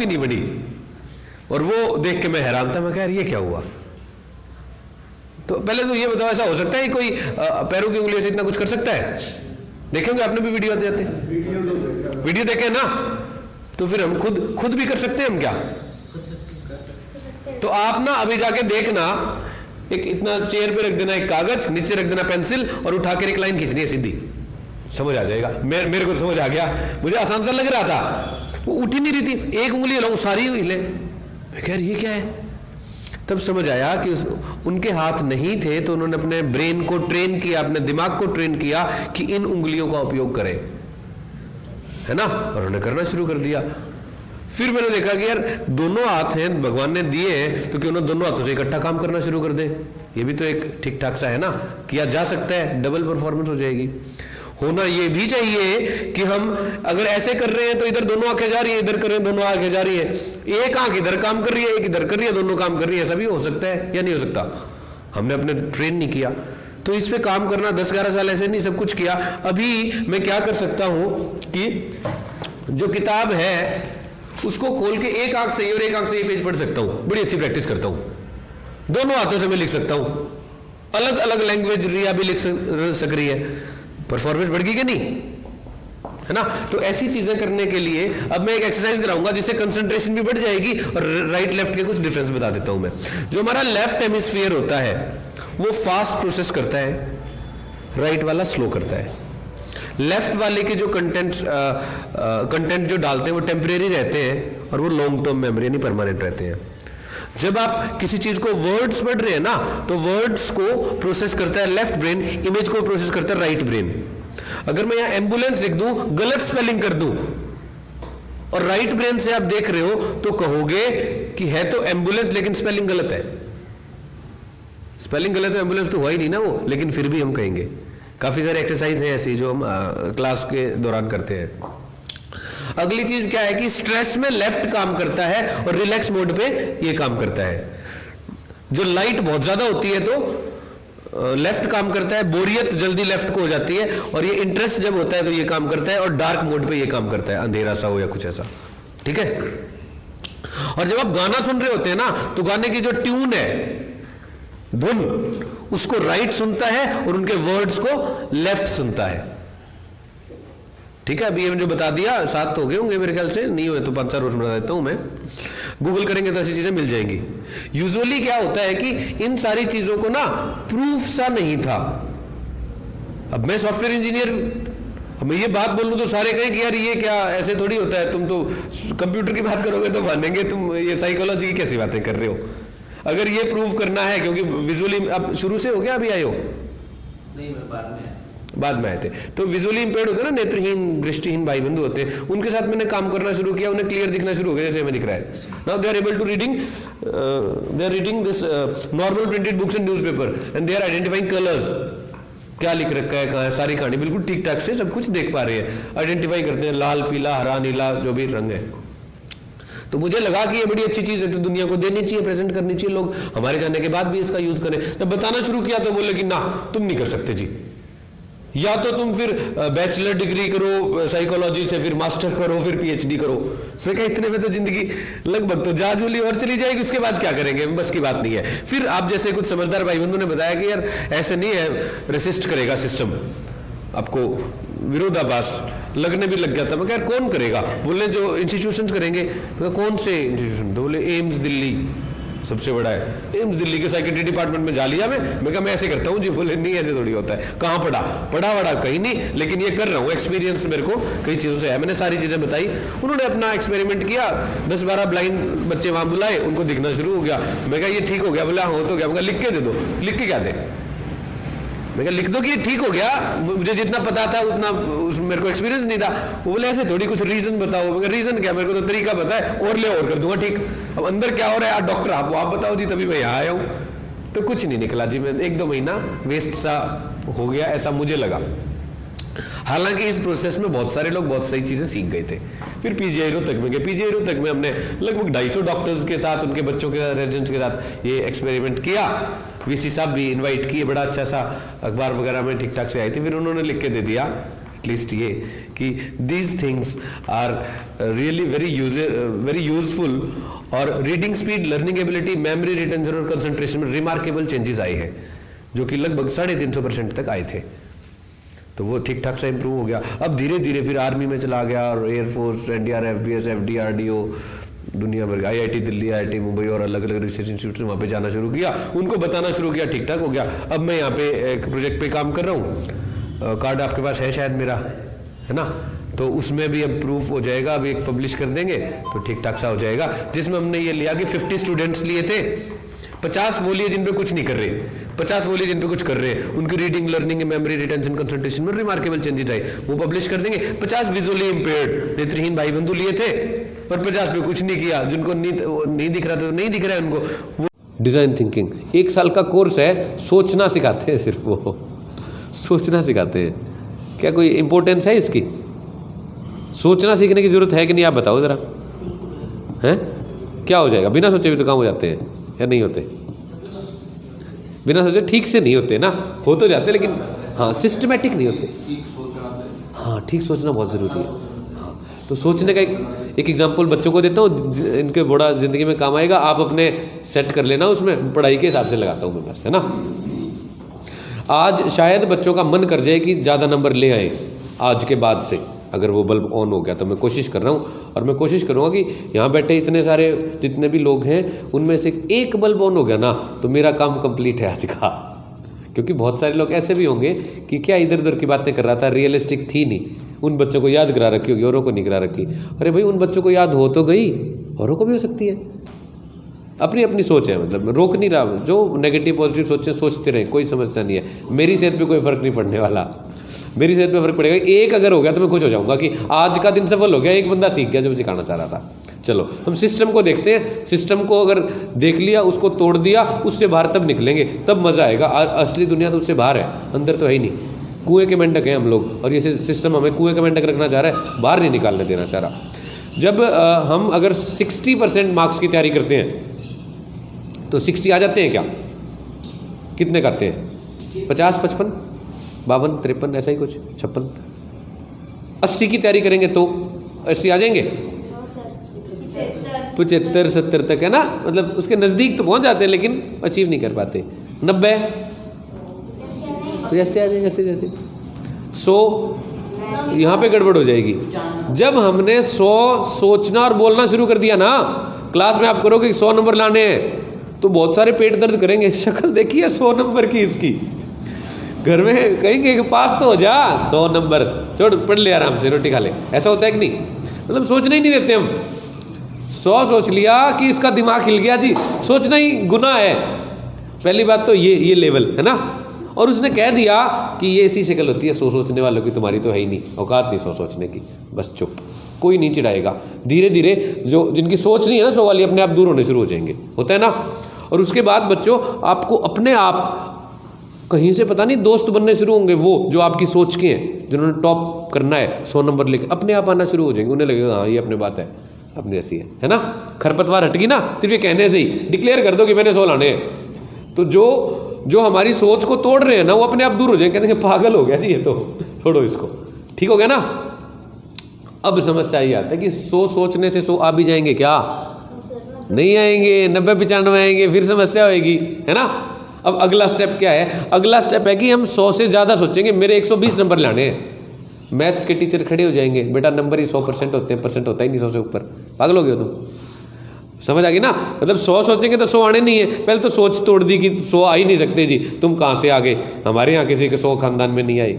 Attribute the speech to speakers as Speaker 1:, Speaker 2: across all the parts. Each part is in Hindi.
Speaker 1: भी नहीं बनी। और वो देख के मैं हैरान था, मैं कह ये क्या हुआ। तो पहले तो ये बताओ, ऐसा हो सकता है कोई पैरों की उंगलियों से इतना कुछ कर सकता है? देखेंगे आपने भी वीडियो आते वीडियो देखे ना, तो फिर हम खुद भी कर सकते हैं हम क्या? तो आप ना अभी जाके देखना, एक इतना चेयर पे रख देना एक कागज, नीचे रख देना पेंसिल और उठा कर एक लाइन खींचनी है सीधी, समझ आ जाएगा। मेरे को समझ आ गया, मुझे आसान सा लग रहा था, वो उठ ही नहीं रही थी, एक उंगली हिलाऊं सारी हिले। मैं कह रही ये क्या है? तब समझ आया कि उनके हाथ नहीं थे, तो उन्होंने अपने ब्रेन को ट्रेन किया, अपने दिमाग को ट्रेन किया कि इन उंगलियों का उपयोग करें, है ना, और उन्होंने करना शुरू कर दिया। फिर मैंने देखा कि यार दोनों हाथ हैं, भगवान ने दिए हैं, तो क्यों ना दोनों हाथों से इकट्ठा काम करना शुरू कर दे। ये भी तो एक ठीक ठाक सा है ना, किया जा सकता है, डबल परफॉर्मेंस हो जाएगी। होना ये भी चाहिए कि हम अगर ऐसे कर रहे हैं तो इधर दोनों आंखें जा रही है, इधर कर रहे हैं दोनों आंखें जा रही है, एक आंख इधर काम कर रही है, एक इधर कर रही है, दोनों काम कर रही है। ऐसा भी हो सकता है या नहीं हो सकता? हमने अपने ट्रेन नहीं किया, तो इस पे काम करना 10-11 साल ऐसे नहीं सब कुछ किया। अभी मैं क्या कर सकता हूं कि जो किताब है उसको खोल के एक आंख से और एक आंख से ये पेज पढ़ सकता हूं, बड़ी अच्छी प्रैक्टिस करता हूं। दोनों हाथों से मैं लिख सकता हूं, अलग अलग लैंग्वेज रिया भी लिख सक रही है, परफॉर्मेंस बढ़ गई कि नहीं, है ना। तो ऐसी चीजें करने के लिए अब मैं एक एक्सरसाइज कराऊंगा जिससे कंसंट्रेशन भी बढ़ जाएगी, और राइट लेफ्ट के कुछ डिफरेंस बता देता हूं मैं। जो हमारा लेफ्ट हेमिस्फीयर होता है वो फास्ट प्रोसेस करता है, राइट वाला स्लो करता है। लेफ्ट वाले के जो कंटेंट जो डालते हैं वो टेम्परेरी रहते हैं, और वो लॉन्ग टर्म मेमोरी यानी परमानेंट रहते हैं। जब आप किसी चीज को वर्ड्स पढ़ रहे हैं ना, तो वर्ड्स को प्रोसेस करता है लेफ्ट ब्रेन, इमेज को प्रोसेस करता है राइट ब्रेन। अगर मैं यहां एम्बुलेंस लिख दूं, गलत स्पेलिंग कर दूं, और राइट ब्रेन से आप देख रहे हो, तो कहोगे कि है तो एम्बुलेंस लेकिन स्पेलिंग गलत है। स्पेलिंग गलत है, एम्बुलेंस तो हुआ ही नहीं ना वो, लेकिन फिर भी हम कहेंगे। काफी सारे एक्सरसाइज है ऐसी जो हम क्लास के दौरान करते हैं। अगली चीज क्या है कि स्ट्रेस में लेफ्ट काम करता है और रिलैक्स मोड पे ये काम करता है। जो लाइट बहुत ज्यादा होती है तो लेफ्ट काम करता है, बोरियत जल्दी लेफ्ट को हो जाती है, और ये इंटरेस्ट जब होता है तो ये काम करता है, और डार्क मोड पे ये काम करता है, अंधेरा सा हो या कुछ ऐसा, ठीक है। और जब आप गाना सुन रहे होते हैं ना, तो गाने की जो ट्यून है, धुन, उसको राइट सुनता है और उनके वर्ड्स को लेफ्ट सुनता है, ठीक है। अभी ये जो बता दिया 7 हो गए होंगे मेरे ख्याल से, नहीं हुए तो 5-4 रोज बता देता हूं मैं, गूगल करेंगे तो ऐसी चीजें मिल जाएंगी। यूजुअली क्या होता है कि इन सारी चीजों को ना प्रूफ सा नहीं था। अब मैं सॉफ्टवेयर इंजीनियर, मैं ये बात बोलूं तो सारे कहें कि यार ये क्या, ऐसे थोड़ी होता है, तुम तो कंप्यूटर की बात करोगे तो मानेंगे, तुम ये साइकोलॉजी की कैसी बातें कर रहे हो। अगर ये प्रूव करना है, क्योंकि विजुअली आप शुरू से हो गया, अभी आए हो?
Speaker 2: नहीं, मैं
Speaker 1: बाद में आए थे। तो विजुअली इंपेयर्ड होते हैं ना, नेत्रहीन दृष्टिहीन भाई बंधु होते हैं, उनके साथ मैंने काम करना शुरू किया, उन्हें क्लियर दिखना शुरू हो गया, जैसे हमें दिख रहा है। Now they are able to they are reading this normal printed books and newspaper, and they are identifying colours, क्या लिख रखा है, कहाँ है, सारी कहानी बिल्कुल ठीक ठाक से सब कुछ देख पा रहे हैं, आइडेंटिफाई करते हैं, लाल, पीला, हरा, नीला, जो भी रंग है। तो मुझे लगा कि ये बड़ी अच्छी चीज है, तो दुनिया को देनी चाहिए, प्रेजेंट करनी चाहिए, लोग हमारे जाने के बाद भी इसका यूज करें। जब बताना शुरू किया तो बोले कि ना, तुम नहीं कर सकते जी, या तो तुम फिर बैचलर डिग्री करो साइकोलॉजी से, फिर मास्टर करो, फिर पीएचडी करो। मैं कहा इतने में तो जिंदगी लगभग तो जाजूली और चली जाएगी, उसके बाद क्या करेंगे, बस की बात नहीं है। फिर आप जैसे कुछ समझदार भाई बंधु ने बताया कि यार ऐसे नहीं है, रेसिस्ट करेगा सिस्टम, आपको विरोधाभास लगने भी लग गया था। मैं कहा कौन करेगा, बोले जो इंस्टीट्यूशंस करेंगे। मैं कौन से इंस्टीट्यूशन, तो बोले एम्स दिल्ली सबसे बड़ा है, एम्स दिल्ली के साइकेट्री डिपार्टमेंट में जा लिया मैं कहा मैं ऐसे करता हूँ जी, बोले नहीं ऐसे थोड़ी होता है, कहाँ पढ़ा कहीं नहीं, लेकिन ये कर रहा हूँ, एक्सपीरियंस मेरे को कई चीज़ों से है। मैंने सारी चीज़ें बताई, उन्होंने अपना एक्सपेरिमेंट किया, 10-12 ब्लाइंड बच्चे वहाँ बुलाए, उनको दिखना शुरू हो गया। मैं कहा ये ठीक हो गया, बोला हाँ हो तो गया। मैं कहा लिख के दे दो, लिख के क्या दे, मैं कहा लिख दो कि ये ठीक हो गया, मुझे जितना पता था उतना मेरे को एक्सपीरियंस नहीं था। वो बोले ऐसे थोड़ी, कुछ रीजन बताओ। मैं कहा रीजन क्या, मेरे को तो तरीका पता है, और ले और कर दूंगा ठीक। अब अंदर क्या हो रहा है यार डॉक्टर, आप बताओ जी, तभी मैं यहाँ आया हूँ। तो कुछ नहीं निकला जी, मैं 1-2 महीना वेस्ट सा हो गया, ऐसा मुझे लगा। हालांकि इस प्रोसेस में बहुत सारे लोग बहुत सही चीजें सीख गए थे। फिर पीजीआई रोहतक में गए, पीजीआई रोहतक में हमने लगभग 250 डॉक्टर्स के साथ, उनके बच्चों के रेजिडेंट्स के साथ ये एक्सपेरिमेंट किया। वीसी साहब भी इनवाइट किए, बड़ा अच्छा सा अखबार वगैरह में ठीक ठाक से आई थी। फिर उन्होंने लिख के दे दिया एटलीस्ट ये कि these things are really very useful. और reading speed, learning ability, memory retention और कंसंट्रेशन में रिमार्केबल चेंजेस आए हैं, जो कि लगभग 350% तक आए थे। तो वो ठीक ठाक सा इंप्रूव हो गया। अब धीरे धीरे फिर आर्मी में चला गया और एयरफोर्स, एनडीआरएफ, बीएसएफ, डीआरडीओ, दुनिया भर, आईआईटी दिल्ली, आईआईटी मुंबई और अलग अलग रिसर्च इंस्टीट्यूट वहाँ पे जाना शुरू किया, उनको बताना शुरू किया, ठीक ठाक हो गया। अब मैं यहाँ पे एक प्रोजेक्ट पे काम कर रहा हूँ, कार्ड आपके पास है शायद मेरा, है ना, तो उसमें भी अब प्रूफ हो जाएगा, अब एक पब्लिश कर देंगे तो ठीक ठाक सा हो जाएगा। जिसमें हमने ये लिया कि 50 स्टूडेंट्स लिए थे, 50 वो लिए जिन पे कुछ नहीं कर रहे, 50 वो लिए जिन पे कुछ कर रहे हैं, उनकी reading, learning, memory retention, concentration में रिमार्केबल चेंजेस आए, वो पब्लिश कर देंगे। 50 विजुअली इंपेयर्ड नेत्रहीन भाई बंधु लिए थे, पर 50 पे कुछ नहीं किया, जिनको नहीं दिख रहा था तो नहीं दिख रहा है उनको। वो डिजाइन थिंकिंग 1 साल का कोर्स है, सोचना सिखाते हैं, सिर्फ वो सोचना सिखाते हैं। क्या कोई इंपॉर्टेंस है इसकी? सोचना सीखने की जरूरत है कि नहीं, आप बताओ जरा, हैं? क्या हो जाएगा? बिना सोचे भी तो काम हो जाते हैं या नहीं होते? बिना सोचे ठीक से नहीं होते ना, हो तो जाते लेकिन हाँ सिस्टमेटिक नहीं होते। हाँ, ठीक सोचना बहुत ज़रूरी है। हाँ, तो सोचने का एक एग्जांपल बच्चों को देता हूँ, इनके बड़ा ज़िंदगी में काम आएगा। आप अपने सेट कर लेना, उसमें पढ़ाई के हिसाब से लगाता हूँ मैं बस, है ना। आज शायद बच्चों का मन कर जाए कि ज़्यादा नंबर ले आए आज के बाद से, अगर वो बल्ब ऑन हो गया तो मैं कोशिश कर रहा हूँ, और मैं कोशिश करूँगा कि यहाँ बैठे इतने सारे जितने भी लोग हैं उनमें से एक बल्ब ऑन हो गया ना तो मेरा काम कंप्लीट है आज का। क्योंकि बहुत सारे लोग ऐसे भी होंगे कि क्या इधर उधर की बातें कर रहा था, रियलिस्टिक थी नहीं, उन बच्चों को याद करा रखी होगी, औरों को नहीं करा रखी। अरे भाई, उन बच्चों को याद हो तो गई, औरों को भी हो सकती है। अपनी अपनी सोच है, मतलब मैं रोक नहीं रहा, जो नेगेटिव पॉजिटिव सोचें सोचते रहें, कोई समस्या नहीं है। मेरी सेहत पे कोई फ़र्क नहीं पड़ने वाला, मेरी सेहत पे फ़र्क पड़ेगा। एक अगर हो गया तो मैं खुश हो जाऊंगा कि आज का दिन सफल हो गया, एक बंदा सीख गया जो सिखाना चाह रहा था। चलो हम सिस्टम को देखते हैं, सिस्टम को अगर देख लिया, उसको तोड़ दिया, उससे बाहर तब निकलेंगे, तब मज़ा आएगा। असली दुनिया तो उससे बाहर है, अंदर तो है ही नहीं। कुएँ के मेंढक हैं हम लोग, और ये सिस्टम हमें कुएँ के मेंढक रखना चाह रहा है, बाहर नहीं निकालने देना चाह रहा। जब हम अगर 60% मार्क्स की तैयारी करते हैं तो 60 आ जाते हैं क्या? कितने का आते हैं? 50, 55, 52, 53, ऐसा ही कुछ, 56। 80 की तैयारी करेंगे तो 80 आ जाएंगे, 75, 70 तक, है ना। मतलब उसके नज़दीक तो पहुंच जाते हैं लेकिन अचीव नहीं कर पाते। 90 तो जैसे आ जाए, जैसे 100 यहाँ पे गड़बड़ हो जाएगी। जब हमने 100 सोचना और बोलना शुरू कर दिया ना, क्लास में आप करोगे 100 नंबर लाने हैं तो बहुत सारे पेट दर्द करेंगे। शक्ल देखिए 100 नंबर की इसकी, घर में कहेंगे कि पास तो हो जा, 100 नंबर, छोड़, पढ़ ले आराम से, रोटी खा ले। ऐसा होता है कि नहीं? मतलब सोचना ही नहीं देते हम। 100 सोच लिया कि इसका दिमाग हिल गया जी, सोचना ही गुनाह है। पहली बात तो ये लेवल है ना। और उसने कह दिया कि ये ऐसी शक्ल होती है 100 सोचने वालों की, तुम्हारी तो है ही नहीं, औकात नहीं 100 सोचने की, बस चुप, कोई नहीं चिढ़ाएगा। धीरे धीरे जो जिनकी सोच नहीं है ना 100 वाली, अपने आप दूर होने शुरू हो जाएंगे, होता है ना। और उसके बाद बच्चों, आपको अपने आप कहीं से पता नहीं दोस्त बनने शुरू होंगे, वो जो आपकी सोच के हैं, जिन्होंने टॉप करना है 100 नंबर लेके, अपने आप आना शुरू हो जाएंगे। उन्हें लगेगा हाँ ये अपने बात है, अपनी ऐसी है ना। खरपतवार हटगी ना, सिर्फ ये कहने से ही, डिक्लेयर कर दो कि मैंने 100 लाने हैं। तो जो हमारी सोच को तोड़ रहे हैं ना, वो अपने आप दूर हो जाएंगे, कहते हैं पागल हो गया जी ये तो, छोड़ो इसको, ठीक हो गया ना। अब समस्या ये आता है कि 100 सोचने से 100 आ भी जाएंगे क्या? नहीं आएंगे, 90-95 आएंगे, फिर समस्या होएगी, है ना। अब अगला स्टेप क्या है? अगला स्टेप है कि हम 100 से ज़्यादा सोचेंगे, मेरे 120 नंबर लाने हैं। मैथ्स के टीचर खड़े हो जाएंगे, बेटा नंबर ही 100% होते हैं, परसेंट होता ही नहीं 100 से ऊपर, पागल हो गए तुम। समझ आ गई ना। मतलब 100 सोचेंगे तो 100 आने नहीं है। पहले तो सोच तोड़ दी कि 100 आ ही नहीं सकते जी, तुम कहाँ से आ गए, हमारे यहाँ किसी के 100 खानदान में नहीं आए।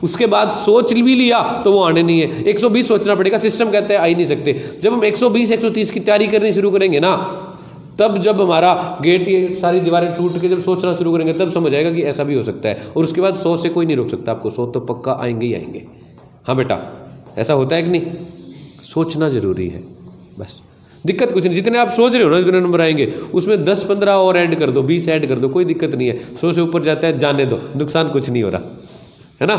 Speaker 1: उसके बाद सोच भी लिया तो वो आने नहीं है, 120 सोचना पड़ेगा, सिस्टम कहता है आ ही नहीं सकते। जब हम 120, 130 की तैयारी करनी शुरू करेंगे ना, तब जब हमारा गेट, ये सारी दीवारें टूट के जब सोचना शुरू करेंगे, तब समझ आएगा कि ऐसा भी हो सकता है। और उसके बाद 100 से कोई नहीं रोक सकता आपको, 100 तो पक्का आएंगे ही आएंगे। हाँ बेटा, ऐसा होता है कि नहीं? सोचना जरूरी है, बस दिक्कत कुछ नहीं। जितने आप सोच रहे हो ना जितने नंबर आएंगे, उसमें 10-15 और ऐड कर दो, 20 ऐड कर दो, कोई दिक्कत नहीं है। 100 से ऊपर जाता है, जाने दो, नुकसान कुछ नहीं हो रहा, है ना।